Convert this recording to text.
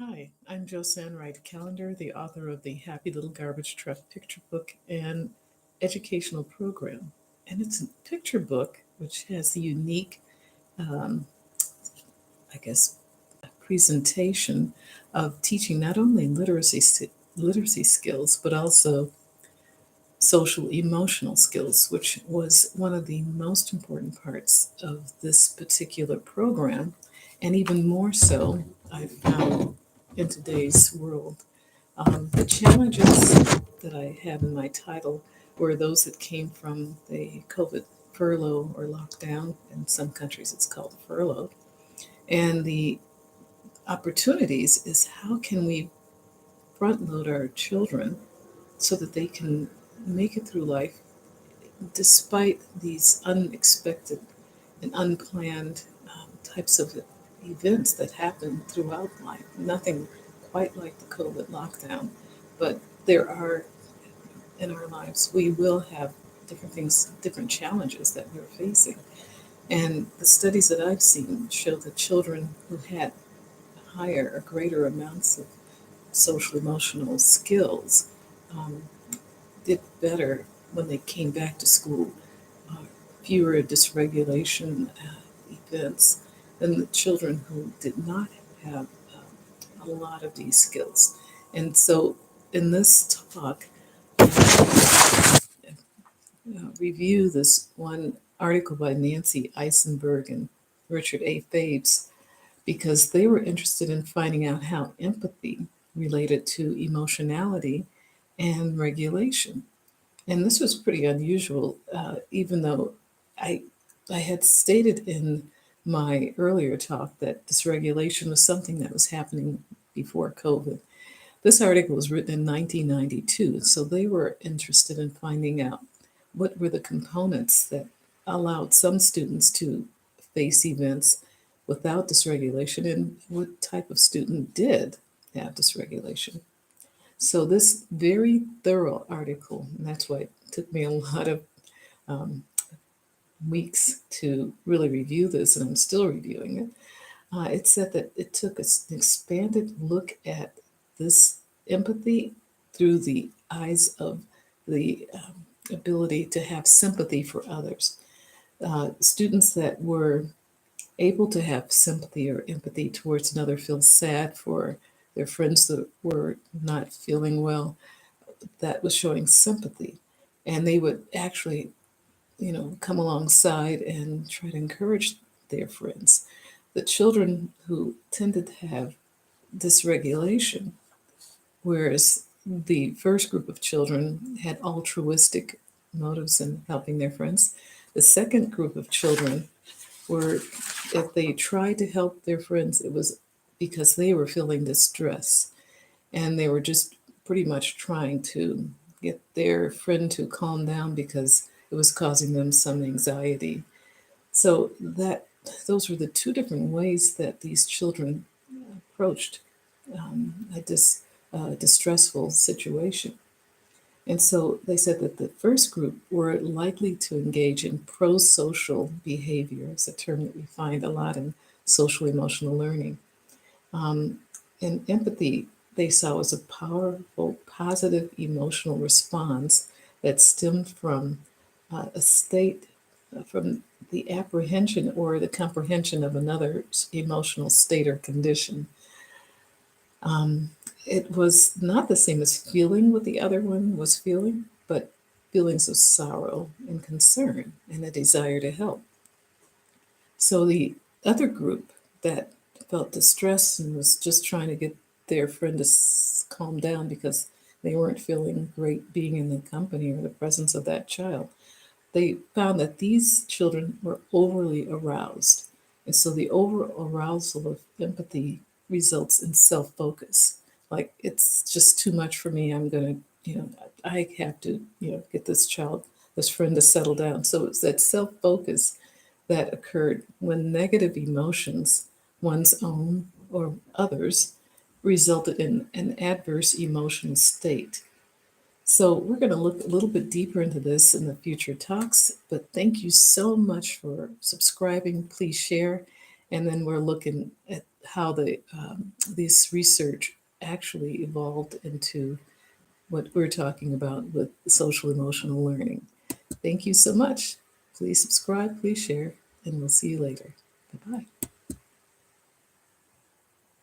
Hi, I'm Josanne Wright Callender, the author of the Happy Little Garbage Truck picture book and educational program. And it's a picture book which has the unique, um, I guess, presentation of teaching not only literacy skills, but also social emotional skills, which was one of the most important parts of this particular program, and even more so, I found in today's world. The challenges that I have in my title were those that came from the COVID furlough or lockdown. In some countries, it's called furlough. And the opportunities is how can we front load our children so that they can make it through life despite these unexpected and unplanned types of events that happen throughout life. Nothing quite like the COVID lockdown, but there are in our lives, we will have different things, different challenges that we're facing. And the studies that I've seen show that children who had higher or greater amounts of social emotional skills um, did better when they came back to school, uh, fewer dysregulation events than the children who did not have a lot of these skills. And so in this talk, review this one article by Nancy Eisenberg and Richard A. Fabes because they were interested in finding out how empathy related to emotionality and regulation. And this was pretty unusual, even though I, I had stated in my earlier talk that dysregulation was something that was happening before COVID. This article was written in 1992, so they were interested in finding out what were the components that allowed some students to face events without dysregulation and what type of student did have dysregulation. So, this very thorough article, and that's why it took me a lot of um, weeks to really review this, and I'm still reviewing it. It said that it took an expanded look at this empathy through the eyes of the ability to have sympathy for others. Students that were able to have sympathy or empathy towards another feel sad for their friends that were not feeling well, that was showing sympathy. And they would actually, come alongside and try to encourage their friends. The children who tended to have dysregulation, whereas the first group of children had altruistic motives in helping their friends, the second group of children were, if they tried to help their friends, it was because they were feeling distress and they were just pretty much trying to get their friend to calm down because it was causing them some anxiety. So that those were the two different ways that these children approached a distressful situation. And so they said that the first group were likely to engage in pro social behavior. It's a term that we find a lot in social emotional learning. Um, and empathy, they saw as a powerful, positive emotional response that stemmed from a state, from the apprehension or the comprehension of another's emotional state or condition. Um, it was not the same as feeling what the other one was feeling, but feelings of sorrow and concern and a desire to help. So the other group that felt distressed and was just trying to get their friend to calm down because they weren't feeling great being in the company or the presence of that child, they found that these children were overly aroused. And so the over arousal of empathy results in self focus. Like, it's just too much for me. I'm going to, I have to, get this child, this friend to settle down. So it's that self focus that occurred when negative emotions, one's own or others, resulted in an adverse emotional state. So, we're going to look a little bit deeper into this in the future talks, but thank you so much for subscribing. Please share. And then we're looking at how this research actually evolved into what we're talking about with social emotional learning. Thank you so much. Please subscribe, please share, and we'll see you later. Bye-bye.